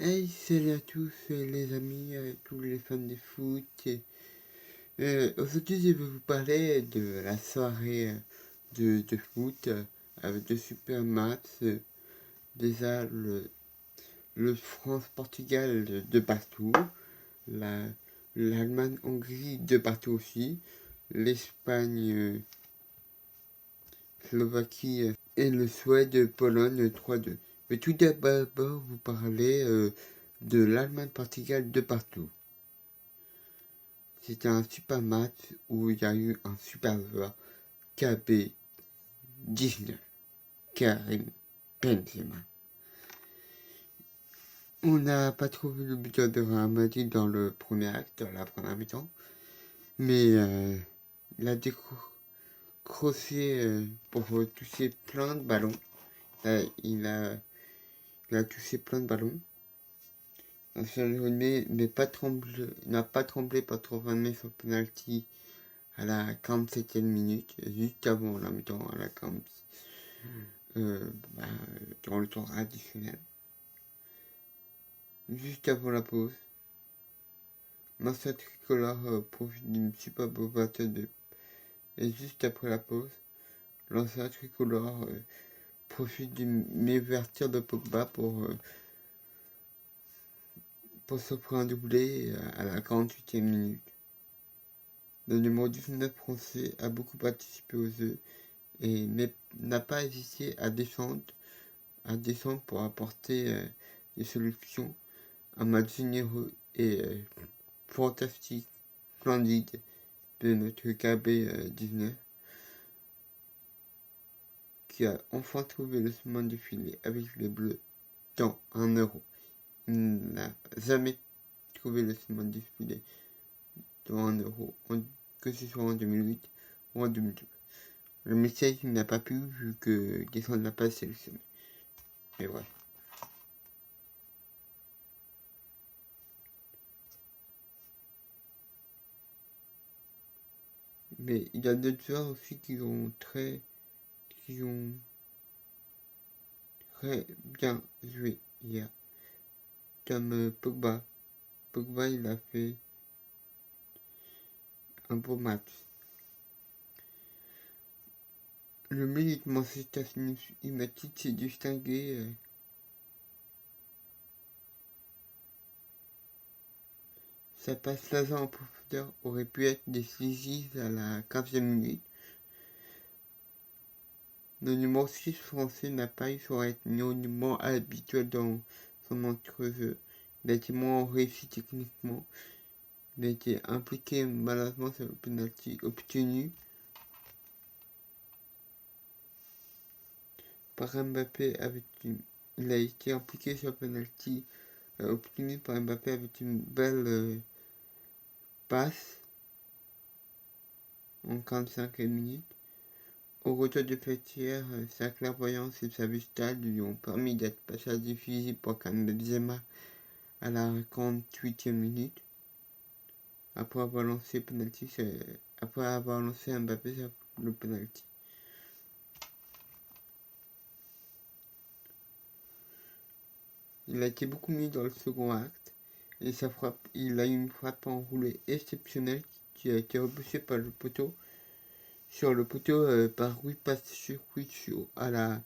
Hey, salut à tous les amis, tous les fans de foot. Aujourd'hui, je vais vous parler de la soirée de foot avec de super matchs. Déjà, le France-Portugal de partout, la, l'Allemagne-Hongrie de partout aussi, l'Espagne-Slovaquie et le Suède-Pologne 3-2. Mais tout d'abord, vous parler de l'Allemagne-Portugal de partout. C'était un super match où il y a eu un super joueur, KB19, Karim Benzema. On n'a pas trouvé le buteur de Real Madrid dans le premier acte, dans la première mi-temps, mais il a décroché pour toucher plein de ballons. Il a touché plein de ballons. Mais n'a pas tremblé pour transformer son penalty à la 47e minute, juste avant la mi-temps, à la 47 bah, dans le temps additionnel. Juste avant la pause, l'ancien tricolore profite d'une superbe ouverture de... Et juste après la pause, l'ancien tricolore profite d'une ouverture de Pogba pour s'offrir un doublé à la 48e minute. Le numéro 19 français a beaucoup participé aux jeux et n'a pas hésité à descendre pour apporter des solutions. Un match généreux et fantastique, splendide de notre KB19 qui a enfin trouvé le chemin de filer avec les Bleus dans un euro. Il n'a jamais trouvé le chemin de filer dans un euro, que ce soit en 2008 ou en 2012. Le message n'a pas pu vu que Descendre n'a pas sélectionné. Mais voilà. Mais il y a d'autres joueurs aussi qui ont très bien joué hier. Comme Pogba. Pogba, il a fait un beau match. Le milieu de Manchester United s'est distingué. Sa passe laser en profondeur aurait pu être décisive à la 15e minute. Le numéro 6 français n'a pas eu son alignement habituel dans son entre-jeu. Il a été moins réussi techniquement. Il a été impliqué maladroitement sur le penalty obtenu par Mbappé il a été impliqué sur le penalty obtenu par Mbappé avec une belle passe en 45 minutes. Au retour de vestiaire, sa clairvoyance et sa vista lui ont permis d'être passé à difficile pour Karim Benzema à la 48e minute. Après avoir lancé Mbappé sur le penalty. Il a été beaucoup mieux dans le second acte et il a eu une frappe enroulée exceptionnelle qui a été repoussée sur le poteau par Rui Patricio à la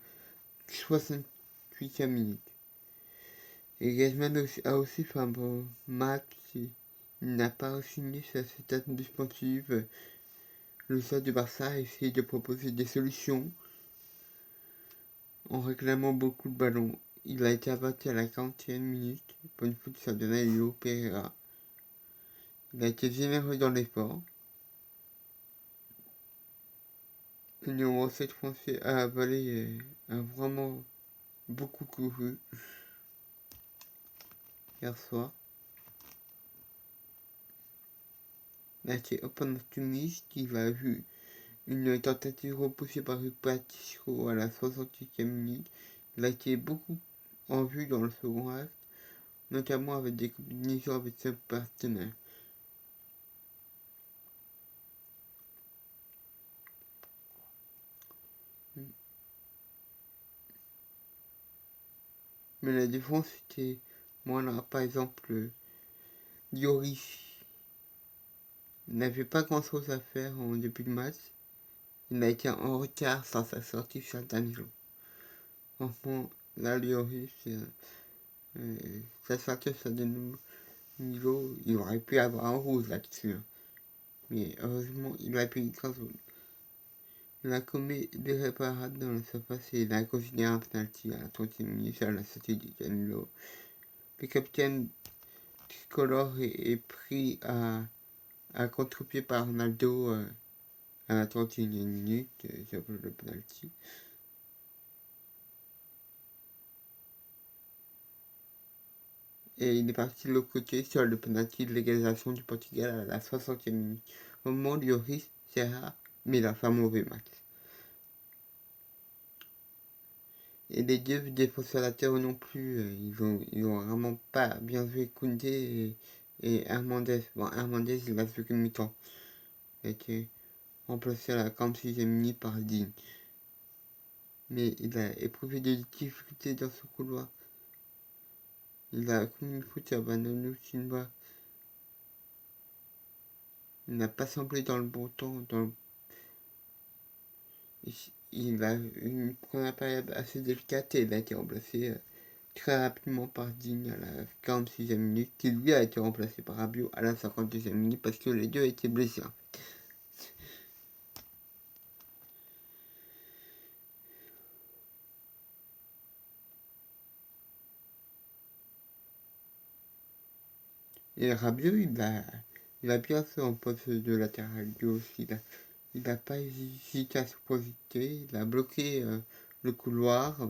68e minute. Et Griezmann a aussi fait un bon match. Il n'a pas signé sa situation défensive. Le stade du Barça a essayé de proposer des solutions en réclamant beaucoup de ballons. Il a été abattu à la 40e minute pour une faute sur Danilo Pereira. Il a été généreux dans l'effort. Le numéro 7 français a vraiment beaucoup couru hier soir. Il a été opportuniste, il a vu une tentative repoussée par Patricio à la 68e minute. Il a été beaucoup en vue dans le second acte, notamment avec des combinaisons avec ses partenaires. Mais la défense était Moi, là, par exemple, Lloris n'avait pas grand-chose à faire en début de match. Il a été en retard sans sa sortie sur Danilo. Franchement, là, Lloris, sa sortie sur Danilo, il aurait pu avoir un rouge là-dessus. Mais heureusement, il a payé 15 jaune. Il a commis l'irréparable dans la surface et il a considéré un penalty à la 30e minute à la sortie de Danilo. Le capitaine tricolore est pris à contre-pied par Ronaldo à la 31e minute sur le penalty. Et il est parti de l'autre côté sur le penalty de l'égalisation du Portugal à la 60e minute. Au moment où Lloris Serra, mais il a fait un mauvais match. Et les deux défenseurs latéraux non plus, ils ont vraiment pas bien joué Koundé et Hernandez. Bon, Hernandez, il a fait que mi-temps. Il a été remplacé à la 46e minute par Digne. Mais il a éprouvé des difficultés dans ce couloir. Il a commis une faute à Bernardo Silva. Il n'a pas semblé dans le bon temps. Il a eu une première période assez délicate et il a été remplacé très rapidement par Digne à la 46e minute, qui lui a été remplacé par Rabiot à la 52e minute parce que les deux étaient blessés. Et Rabiot, il a bien fait en poste de latéral gauche. Il n'a pas hésité à se projeter. Il a bloqué le couloir.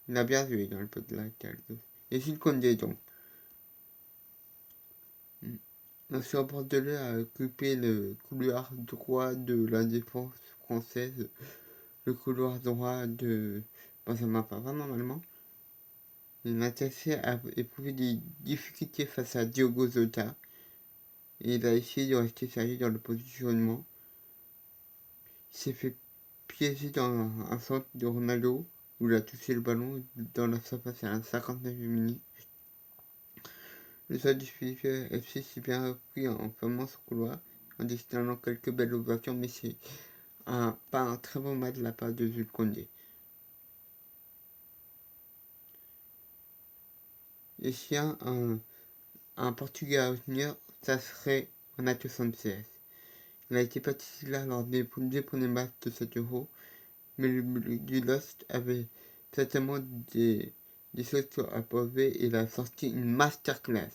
Il a bien joué dans le poste de latéral gauche. Et Jules Koundé donc. L'ancien Bordelais a occupé le couloir droit de la défense française, le couloir droit de Benjamin Pavard normalement. Nathalie a éprouvé des difficultés face à Diogo Jota et il a essayé de rester sérieux dans le positionnement. Il s'est fait piéger dans un centre de Ronaldo où il a touché le ballon dans la surface à la 59e minute. Le joueur du Philadelphia FC s'est bien repris en fermant son couloir, en destinant quelques belles ouvertures, mais c'est pas un très bon match de la part de Jules Koundé. Et s'il y a un Portugais à retenir, ça serait Renato Sanchez. Il a été pas titulaire lors des deux premiers matchs de cet Euro, mais le du Lost avait certainement des choses à prouver et il a sorti une masterclass.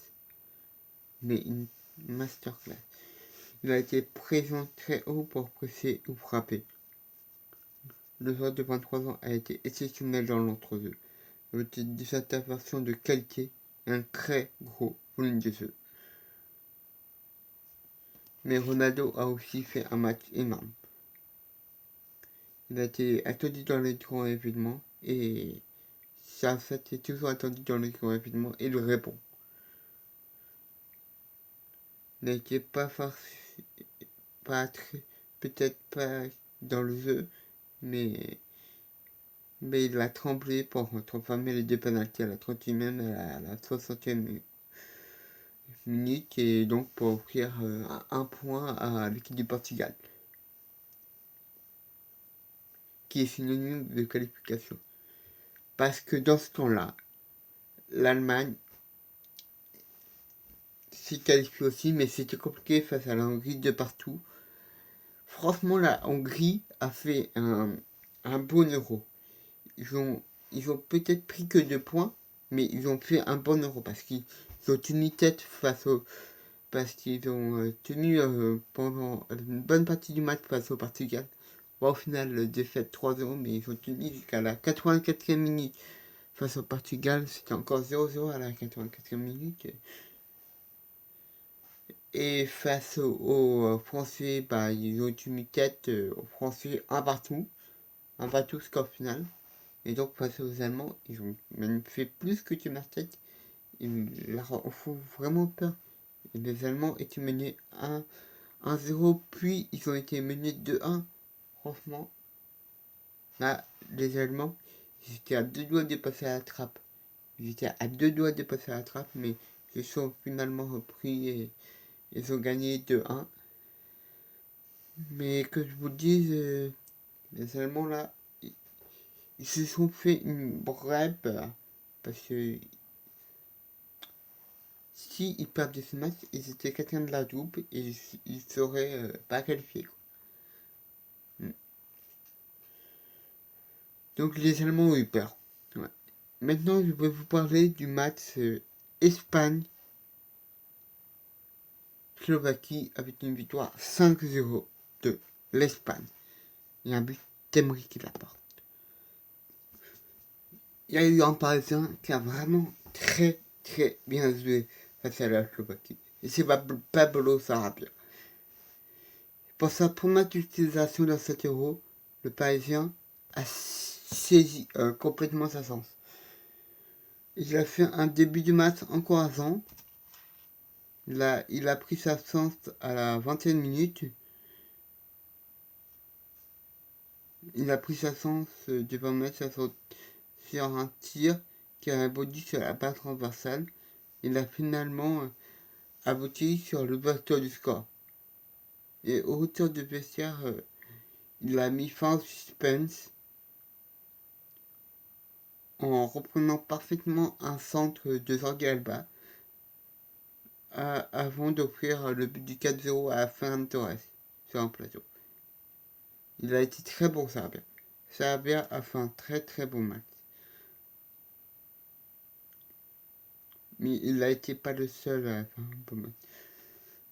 Mais une masterclass. Il a été présent très haut pour presser ou frapper. Le joueur de 23 ans a été exceptionnel dans l'entrejeu, avec des interventions de qualité et un très gros volume de jeu. Mais Ronaldo a aussi fait un match énorme. Il a été attendu dans les grands événements et ça est toujours attendu dans les grands événements et il répond. Il n'a été peut-être pas dans le jeu, mais il a tremblé pour transformer les deux pénaltys à la 31e et à la 60e minute et donc pour offrir un point à l'équipe du Portugal, qui est synonyme de qualification. Parce que dans ce temps-là, l'Allemagne s'est qualifiée aussi, mais c'était compliqué face à la Hongrie de partout. Franchement, la Hongrie a fait un bon Euro. Ils ont peut-être pris que 2 points, mais ils ont fait un bon Euro parce qu'ils ont tenu tête parce qu'ils ont tenu pendant une bonne partie du match face au Portugal. Bon, au final, défaite 3-0, mais ils ont tenu jusqu'à la 84e minute face au Portugal. C'était encore 0-0 à la 84e minute. Et face aux Français, ils ont tenu tête aux Français un partout score final. Et donc face aux Allemands, ils ont même fait plus que tenir tête. Ils leur font vraiment peur. Et les Allemands étaient menés 1-0, puis ils ont été menés 2-1. Franchement, là, les Allemands, ils étaient à 2 doigts de passer à la trappe. Ils étaient à 2 doigts de passer à la trappe, mais ils sont finalement repris et ils ont gagné 2-1. Mais que je vous dise, les Allemands là, ils se sont fait une vraie peur. Parce que si ils perdaient ce match, ils étaient quelqu'un de la double et ils ne seraient pas qualifiés. Donc les Allemands ont eu peur. Ouais. Maintenant, je vais vous parler du match Espagne-Slovaquie avec une victoire 5-0 de l'Espagne. Et un but d'Aymeric Laporte. Il y a eu un Parisien qui a vraiment très bien joué face à la Slovaquie. Et c'est Pablo Sarabia. Pour sa première utilisation dans cet Euro, le Parisien a saisi complètement sa chance. Il a fait un début de match encourageant. Il a pris sa chance à la 20e minute. Il a pris sa chance de permettre sur un tir qui a abouti sur la barre transversale. Il a finalement abouti sur l'ouverture du score. Et au retour du vestiaire, il a mis fin au suspense en reprenant parfaitement un centre de Jordi Alba avant d'offrir le but du 4-0 à Ferran Torres sur un plateau. Il a été très bon, Sarabia. Sarabia a fait un très bon match. Mais il n'a été pas le seul à faire un bon match.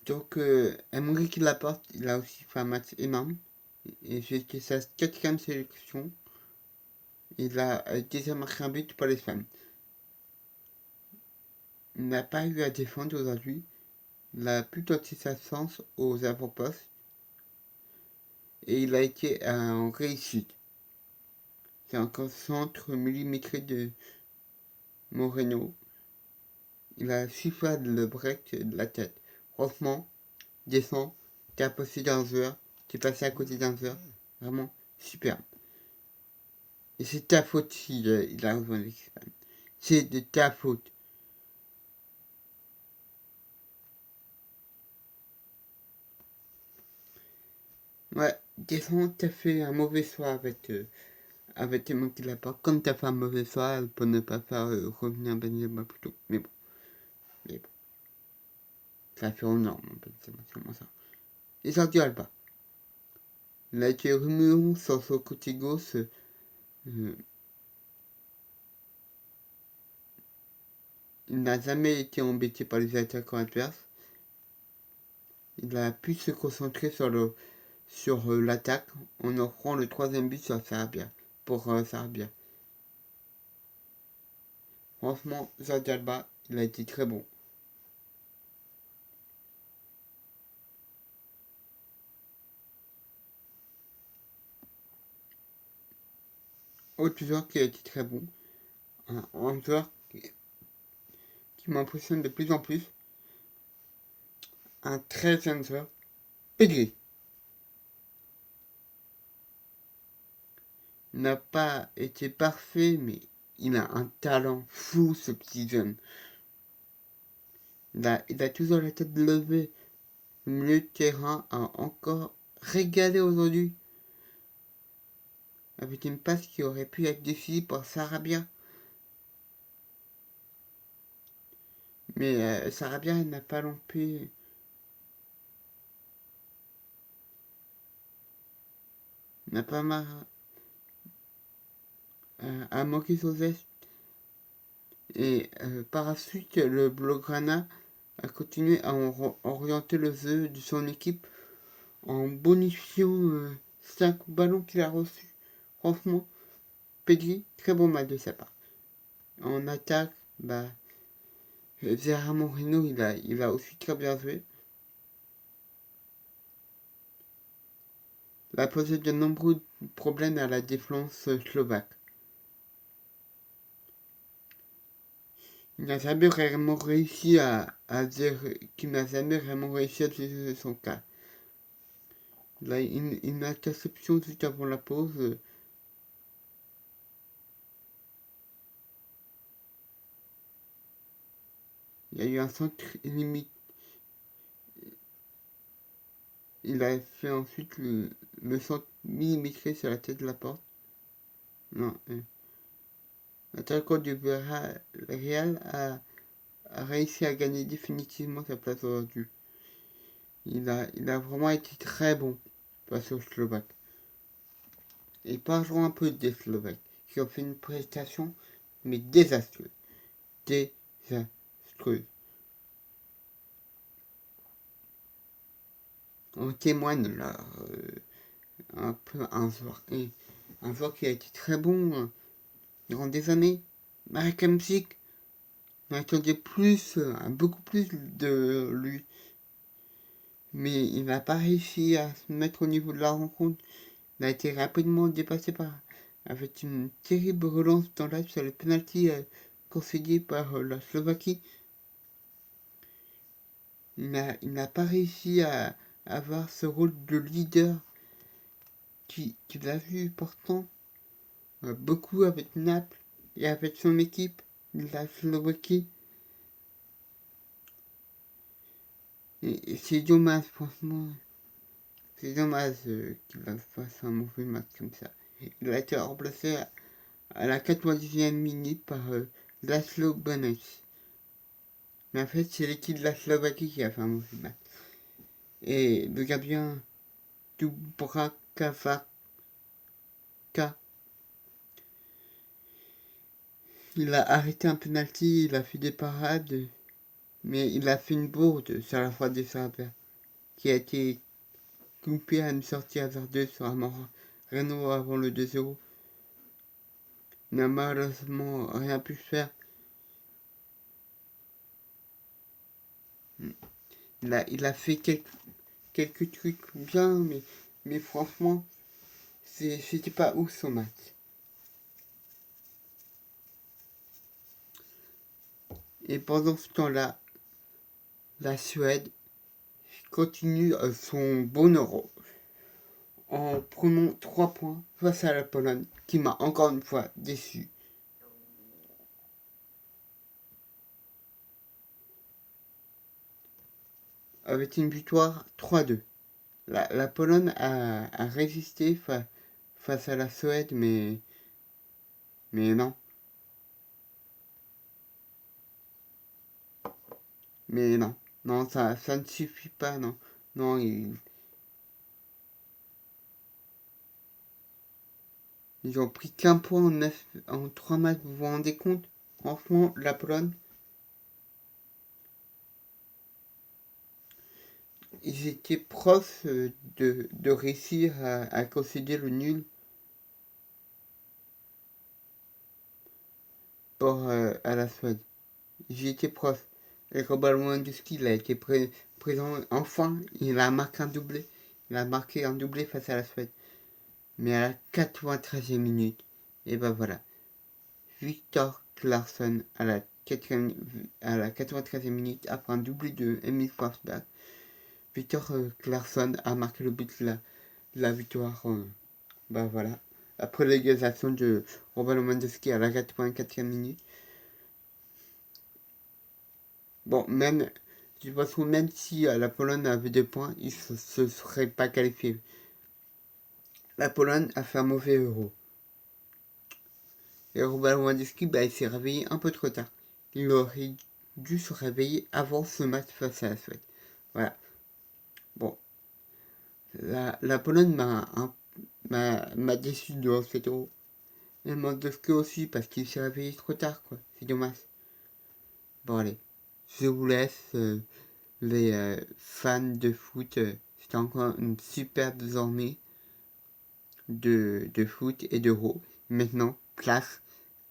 Donc, Aymeric Laporte, il a aussi fait un match énorme. Et c'était sa 4e sélection. Il a déjà marqué un but pour l'Espagne. Il n'a pas eu à défendre aujourd'hui. Il a pu tenter sa chance aux avant-postes. Et il a été en réussite. C'est un centre millimétré de Moreno. Il a su faire le break de la tête. Franchement, descend, t'es passé d'un joueur, t'es passé à côté d'un joueur. Vraiment superbe. Et c'est ta faute si il a rejoint l'Espagne. C'est de ta faute. Ouais, descend, t'as fait un mauvais choix avec tes mots qui l'a pas. Comme t'as fait un mauvais choix pour ne pas faire revenir Benzema plus tôt. Mais bon. Ça fait énorme, c'est vraiment ça. Et Jordi Alba. Il a été remuant sur son côté gauche. Il n'a jamais été embêté par les attaquants adverses. Il a pu se concentrer sur l'attaque en offrant le 3e but sur Sarabia. Pour Sarabia. Franchement, Jordi Alba, il a été très bon. Autre joueur qui a été très bon. Un joueur qui m'impressionne de plus en plus. Un très jeune joueur. Pedri. Il n'a pas été parfait, mais il a un talent fou, ce petit jeune. Il a toujours la tête levée. Le milieu de terrain a encore régalé aujourd'hui. Avec une passe qui aurait pu être décidée par Sarabia. Mais Sarabia n'a pas loupé. N'a pas à manquer son geste. Et par la suite, le Blaugrana a continué à orienter le jeu de son équipe en bonifiant 5 ballons qu'il a reçus. Franchement, Pedri, très bon match de sa part. En attaque, Gérard Moreno, il a aussi très bien joué. Il a posé de nombreux problèmes à la défense slovaque. Il n'a jamais vraiment réussi à dire qu'il n'a jamais vraiment réussi à gérer son cas. Il a une interception juste avant la pause. il y a eu un centre limite. Il a fait ensuite le centre millimétré sur la tête de la porte. Non, l'attaquant du Real a réussi à gagner définitivement sa place aujourd'hui. Il a vraiment été très bon face aux Slovaques. Et parlons un peu des Slovaques, qui ont fait une prestation, mais désastreuse. Désastreuse. On témoigne là un peu un joueur qui a été très bon durant des années. Marek Hamsik, on attendait plus, beaucoup plus de lui. Mais il n'a pas réussi à se mettre au niveau de la rencontre. Il a été rapidement dépassé avec une terrible relance dans l'axe sur le penalty concédé par la Slovaquie. Il n'a pas réussi à avoir ce rôle de leader qu'il a vu pourtant beaucoup avec Naples et avec son équipe, la Slovaquie. Et c'est dommage, franchement. C'est dommage qu'il fasse un mauvais match comme ça. Il a été remplacé à la 90e minute par Laszlo Banec. Mais en fait, c'est l'équipe de la Slovaquie qui a fait un mauvais match. Et le gardien Dubravka, il a arrêté un penalty, il a fait des parades, mais il a fait une bourde sur la fois des Serbes, qui a été coupé à une sortie hasardeuse sur un Renault avant le 2-0. Il n'a malheureusement rien pu faire. Il a fait quelques trucs bien, mais franchement, c'était pas ouf son match. Et pendant ce temps-là, la Suède continue son bon euro en prenant 3 points face à la Pologne, qui m'a encore une fois déçu. Avec une victoire 3-2. La Pologne a résisté face à la Suède, mais non. Mais non. Non, ça ne suffit pas, non. Non, ils ont pris qu'un point en 3 matchs, vous vous rendez compte? Franchement, la Pologne, ils étaient proches de réussir à concéder le nul à la Suède. Ils étaient proches. Et Robert Lewandowski, il a été présent enfin, il a marqué un doublé. Il a marqué un doublé face à la Suède. Mais à la 93e minute, et ben voilà. Victor Claesson à la 93e minute, après un doublé de Emil Forsberg. Victor Claesson a marqué le but de la victoire. Ben voilà. Après l'égalisation de Robert Lewandowski à la 84e minute. Bon, même, de toute façon, même si la Pologne avait 2 points, ils ne se seraient pas qualifiés. La Pologne a fait un mauvais euro. Et Robert Lewandowski, il s'est réveillé un peu trop tard. Il aurait dû se réveiller avant ce match face à la Suède. Voilà. Bon. La Pologne m'a déçu durant cet euro. Et Lewandowski aussi, parce qu'il s'est réveillé trop tard, quoi. C'est dommage. Bon, allez. Je vous laisse. Les fans de foot, c'était encore une super désormais de foot et d'euro. Maintenant, place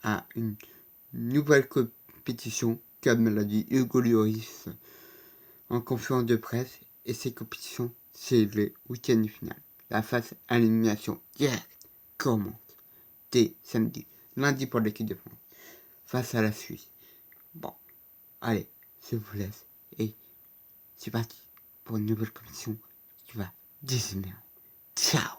à une nouvelle compétition, comme l'a dit Hugo Lloris en conférence de presse. Et ces compétitions, c'est le week-end final. La phase à l'élimination directe commence dès samedi, lundi pour l'équipe de France, face à la Suisse. Bon, allez, je vous laisse. Et c'est parti pour une nouvelle compétition qui va désigner. Ciao!